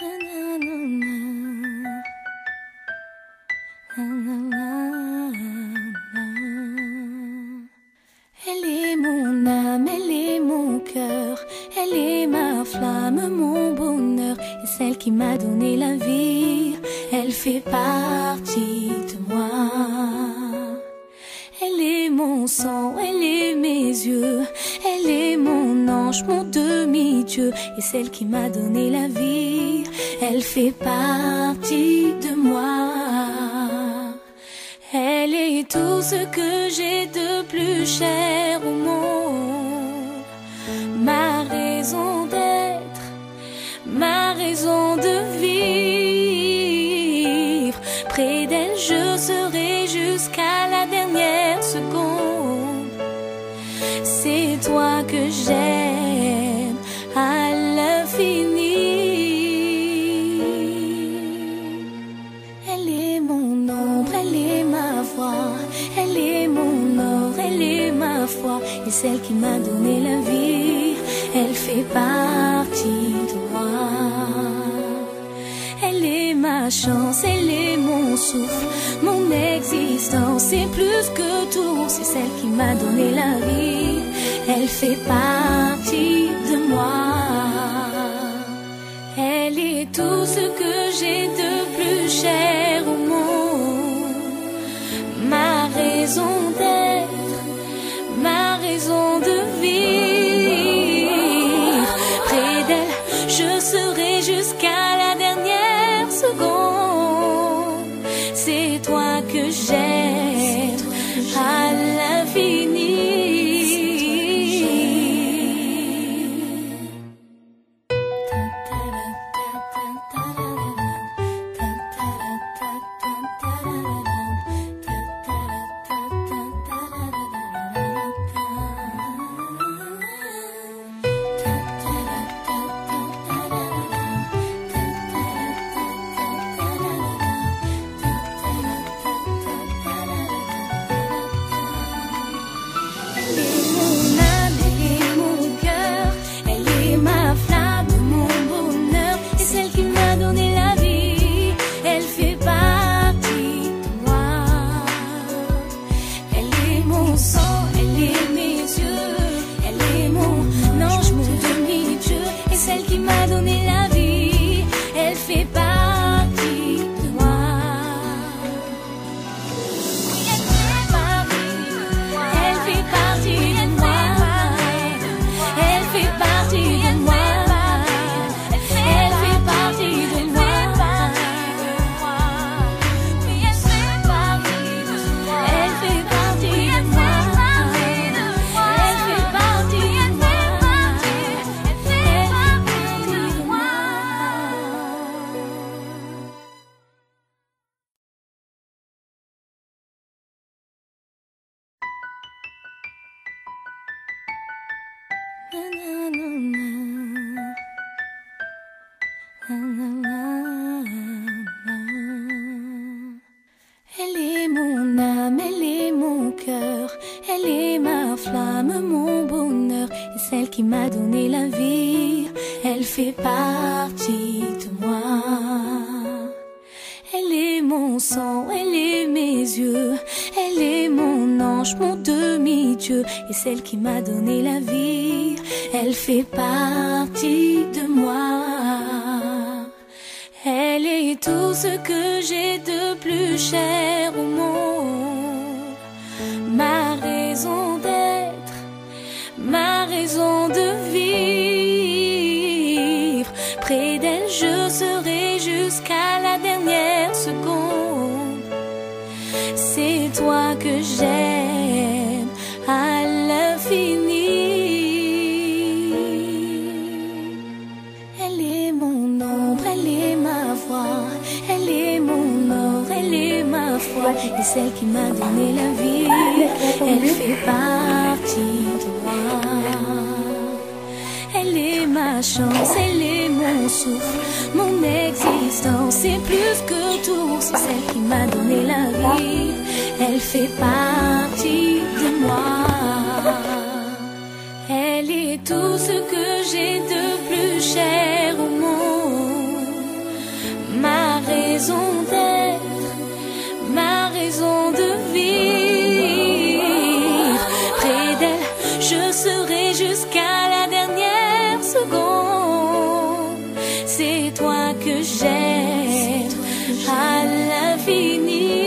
Elle est mon âme, elle est mon cœur, elle est ma flamme, mon bonheur, et celle qui m'a donné la vie, elle fait partie de moi. Elle est mon sang, elle est mes yeux, elle est mon ange, mon demi-dieu, et celle qui m'a donné la vie, elle fait partie de moi. Elle est tout ce que j'ai de plus cher au monde, ma raison d'être, ma raison de vivre. Près d'elle je serai jusqu'à la dernière seconde. C'est toi que j'aime à l'infini. Elle est mon ombre, elle est ma voix, elle est mon or, elle est ma foi, et celle qui m'a donné la vie, elle fait partie de moi. Elle est ma chance, elle est mon souffle, mon existence, c'est plus que tout, c'est celle qui m'a donné la vie, elle fait partie de moi. Elle est tout ce que j'ai de plus cher au monde, ma raison d'être, ma raison de vivre. Près d'elle, je serai jusqu'à la dernière seconde. C'est toi que j'aime à l'infini. Elle est mon âme, elle est mon cœur, elle est ma flamme, mon bonheur, et celle qui m'a donné la vie, elle fait partie de moi. Elle est mon sang, elle est mes yeux, elle est mon ange, mon demi-dieu, et celle qui m'a donné la vie, elle fait partie de moi. Elle est tout ce que j'ai de plus cher au monde, ma raison d'être, ma raison de vivre. Près d'elle je serai jusqu'à la dernière seconde. C'est toi que j'aime à l'infini. Elle est mon ombre, elle est ma voix, elle est mon or, elle est ma foi, et celle qui m'a donné la vie, elle fait partie de moi. Elle est ma chance, elle est mon souffle, mon existence, c'est plus que tout, c'est celle qui m'a donné la vie, elle fait partie de moi. Elle est tout ce que j'ai de plus cher au monde, raison d'être, ma raison de vivre. Près d'elle, je serai jusqu'à la dernière seconde. C'est toi que j'aime à l'infini.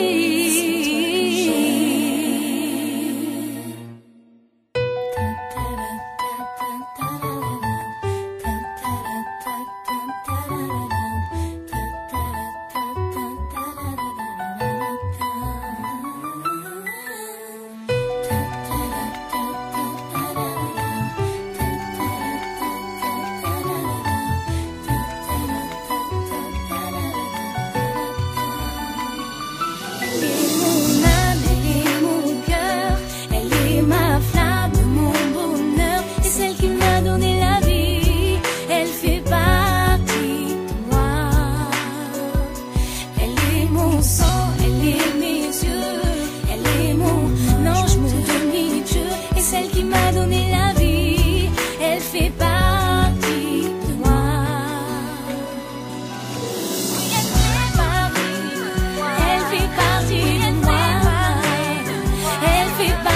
Everybody